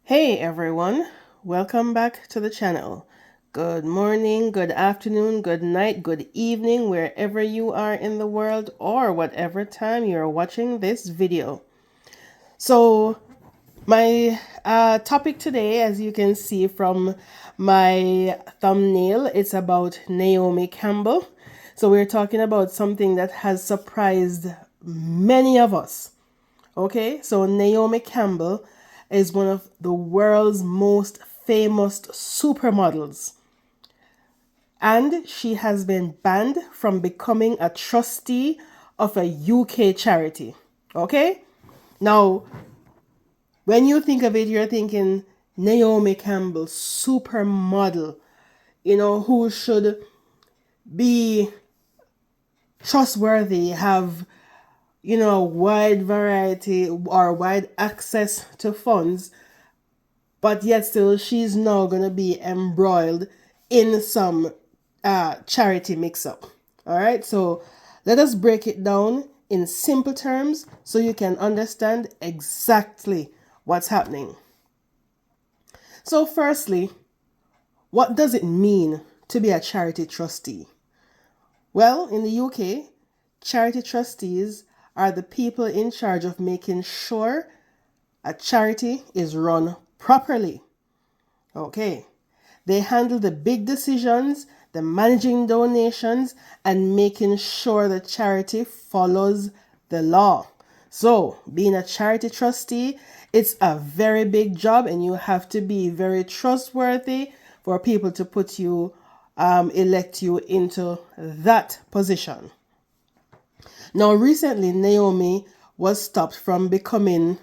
Hey everyone, welcome back to the channel. Good morning, good afternoon, good night, good evening, wherever you are in the world or whatever time you're watching this video. So my topic today, as you can see from my thumbnail, it's about Naomi Campbell. So we're talking about something that has surprised many of us. Okay, so Naomi Campbell is one of the world's most famous supermodels. And she has been banned from becoming a trustee of a UK charity. Okay? Now, when you think of it, you're thinking Naomi Campbell, supermodel, who should be trustworthy, have wide variety or wide access to funds, but yet still she's now going to be embroiled in some charity mix-up. All right, so let us break it down in simple terms so you can understand exactly what's happening. So firstly, what does it mean to be a charity trustee? Well, in the UK, charity trustees are the people in charge of making sure a charity is run properly. Okay. They handle the big decisions, the managing donations, and making sure the charity follows the law. So, being a charity trustee, it's a very big job, and you have to be very trustworthy for people to put you, elect you into that position. Now, recently, Naomi was stopped from becoming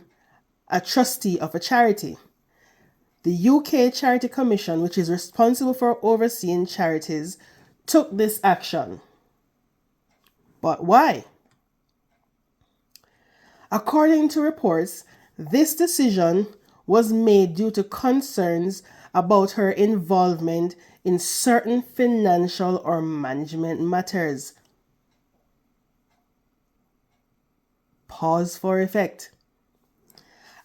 a trustee of a charity. The UK Charity Commission, which is responsible for overseeing charities, took this action. But why? According to reports, this decision was made due to concerns about her involvement in certain financial or management matters. Pause for effect.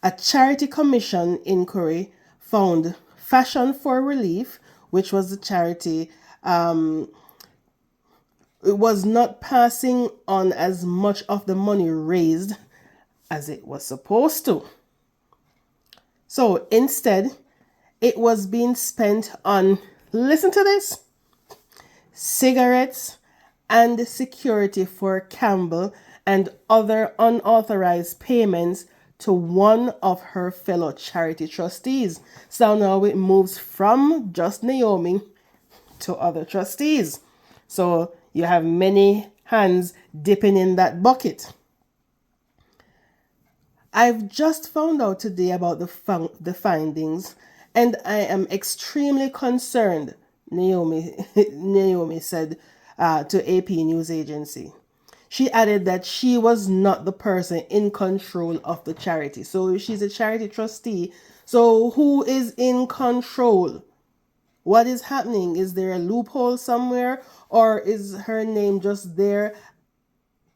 A Charity Commission inquiry found Fashion for Relief, which was the charity, it was not passing on as much of the money raised as it was supposed to. So instead, it was being spent on, listen to this, cigarettes and security for Campbell and other unauthorized payments to one of her fellow charity trustees. So now it moves from just Naomi to other trustees. So you have many hands dipping in that bucket. I've just found out today about the findings, and I am extremely concerned, Naomi said to AP News Agency. She added that she was not the person in control of the charity. So she's a charity trustee. So who is in control? What is happening? Is there a loophole somewhere, or is her name just there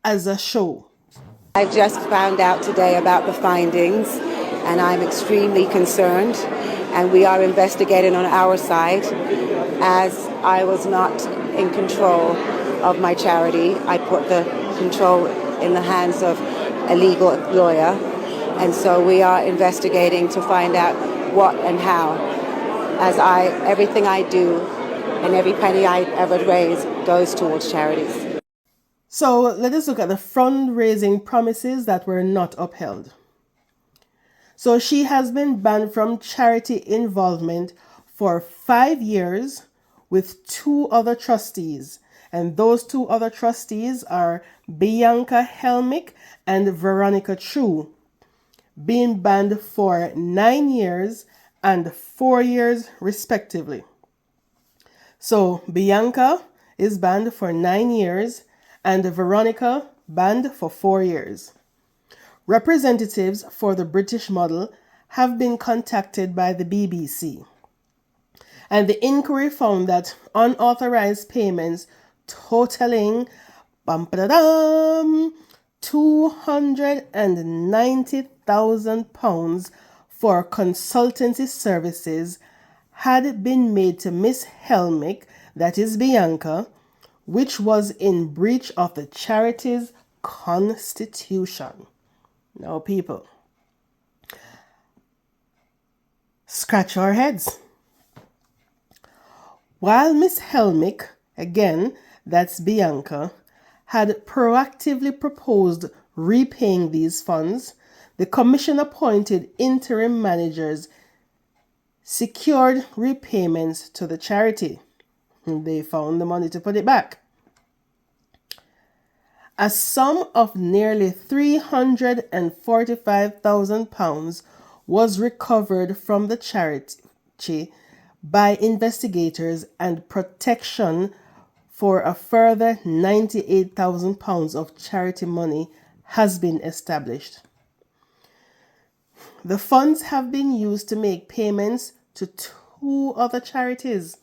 as a show? I've just found out today about the findings, and I'm extremely concerned, and we are investigating on our side. As I was not in control of my charity, I put the control in the hands of a legal lawyer, and so we are investigating to find out what and how, as everything I do and every penny I ever raise goes towards charities. So let us look at the fundraising promises that were not upheld. So she has been banned from charity involvement for 5 years with 2 other trustees. And those 2 other trustees are Bianca Helmick and Veronica True, being banned for 9 years and 4 years respectively. So Bianca is banned for 9 years and Veronica banned for 4 years. Representatives for the British model have been contacted by the BBC. And the inquiry found that unauthorized payments totaling £290,000 for consultancy services had been made to Miss Helmick, that is Bianca, which was in breach of the charity's constitution. Now, people, scratch our heads. While Miss Helmick, again, that's Bianca, had proactively proposed repaying these funds, the commission appointed interim managers secured repayments to the charity. They found the money to put it back. A sum of nearly £345,000 was recovered from the charity by investigators, and protection for a further £98,000 of charity money has been established. The funds have been used to make payments to two other charities,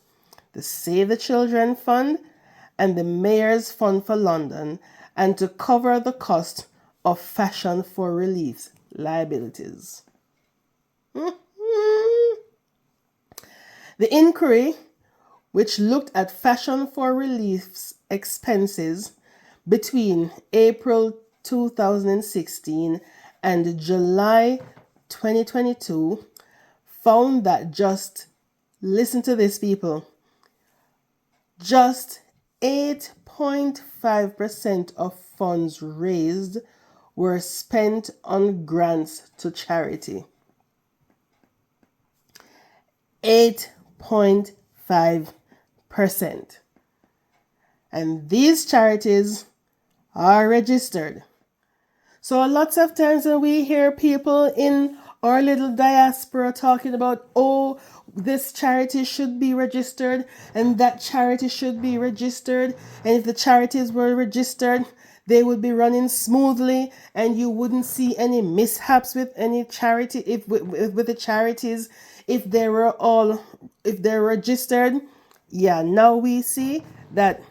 the Save the Children Fund and the Mayor's Fund for London, and to cover the cost of Fashion for Relief's liabilities. The inquiry, which looked at Fashion for Relief's expenses between April 2016 and July 2022, found that listen to this, people, just 8.5% of funds raised were spent on grants to charity. 8.5%. And these charities are registered. So lots of times when we hear people in our little diaspora talking about, oh, this charity should be registered and that charity should be registered, and if the charities were registered, they would be running smoothly and you wouldn't see any mishaps with any charity, with the charities, if they're registered. Yeah, now we see that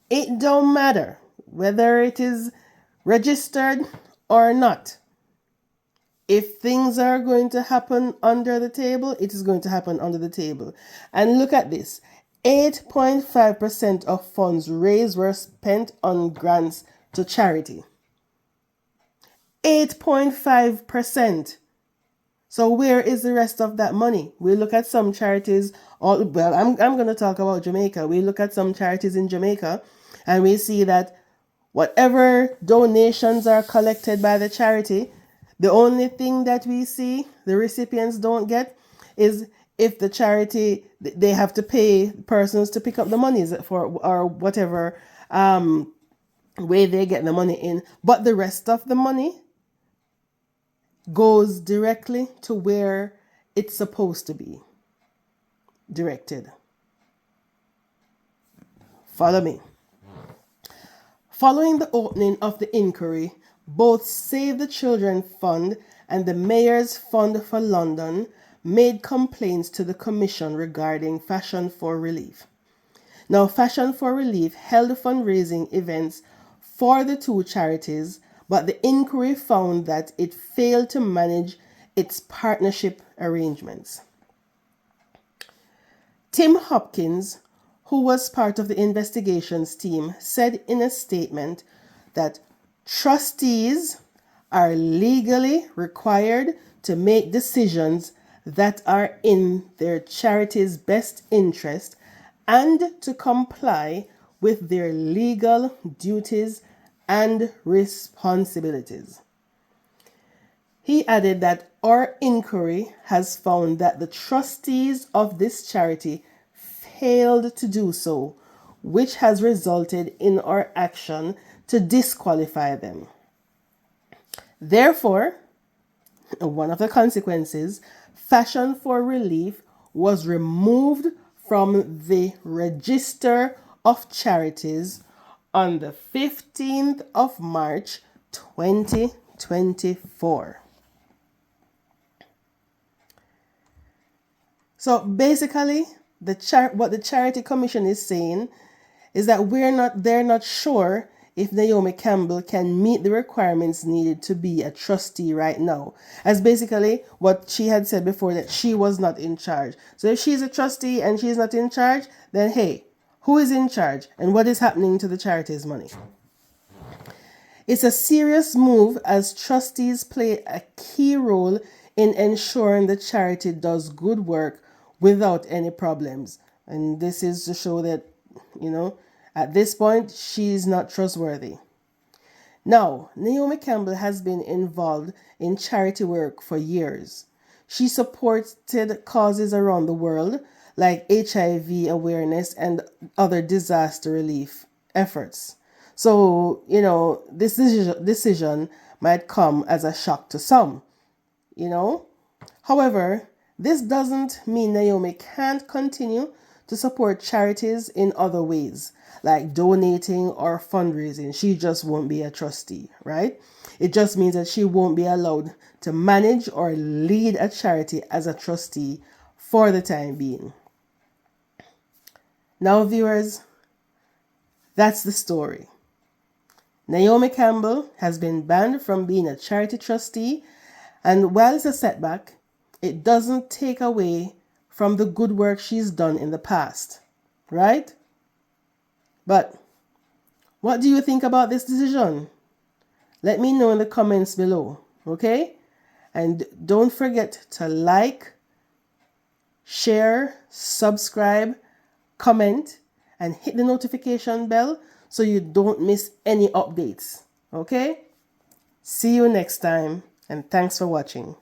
it don't matter whether it is registered or not. If things are going to happen under the table, it is going to happen under the table. And look at this. 8.5% of funds raised were spent on grants to charity. 8.5%. So where is the rest of that money? We look at some charities, I'm going to talk about Jamaica. We look at some charities in Jamaica and we see that whatever donations are collected by the charity, the only thing that we see the recipients don't get is if the charity, they have to pay persons to pick up the monies for, or whatever way they get the money in. But the rest of the money goes directly to where it's supposed to be directed. Follow me. Following the opening of the inquiry, both Save the Children Fund and the Mayor's Fund for London made complaints to the Commission regarding Fashion for Relief. Now, Fashion for Relief held fundraising events for the two charities, but the inquiry found that it failed to manage its partnership arrangements. Tim Hopkins, who was part of the investigations team, said in a statement that trustees are legally required to make decisions that are in their charity's best interest and to comply with their legal duties and responsibilities. He added that our inquiry has found that the trustees of this charity failed to do so, which has resulted in our action to disqualify them. Therefore, one of the consequences, Fashion for Relief was removed from the Register of Charities on the 15th of March 2024. So basically, what the Charity Commission is saying is that they're not sure if Naomi Campbell can meet the requirements needed to be a trustee right now. As basically what she had said before, that she was not in charge. So if she's a trustee and she's not in charge, then hey, who is in charge and what is happening to the charity's money? It's a serious move as trustees play a key role in ensuring the charity does good work without any problems. And this is to show that, at this point, she's not trustworthy. Now, Naomi Campbell has been involved in charity work for years. She supported causes around the world like HIV awareness and other disaster relief efforts. So, this decision might come as a shock to some, However, this doesn't mean Naomi can't continue to support charities in other ways, like donating or fundraising. She just won't be a trustee, right? It just means that she won't be allowed to manage or lead a charity as a trustee for the time being. Now, viewers, that's the story. Naomi Campbell has been banned from being a charity trustee, and while it's a setback, it doesn't take away from the good work she's done in the past, right? But what do you think about this decision? Let me know in the comments below, okay? And don't forget to like, share, subscribe, comment, and hit the notification bell so you don't miss any updates, okay? See you next time, and thanks for watching.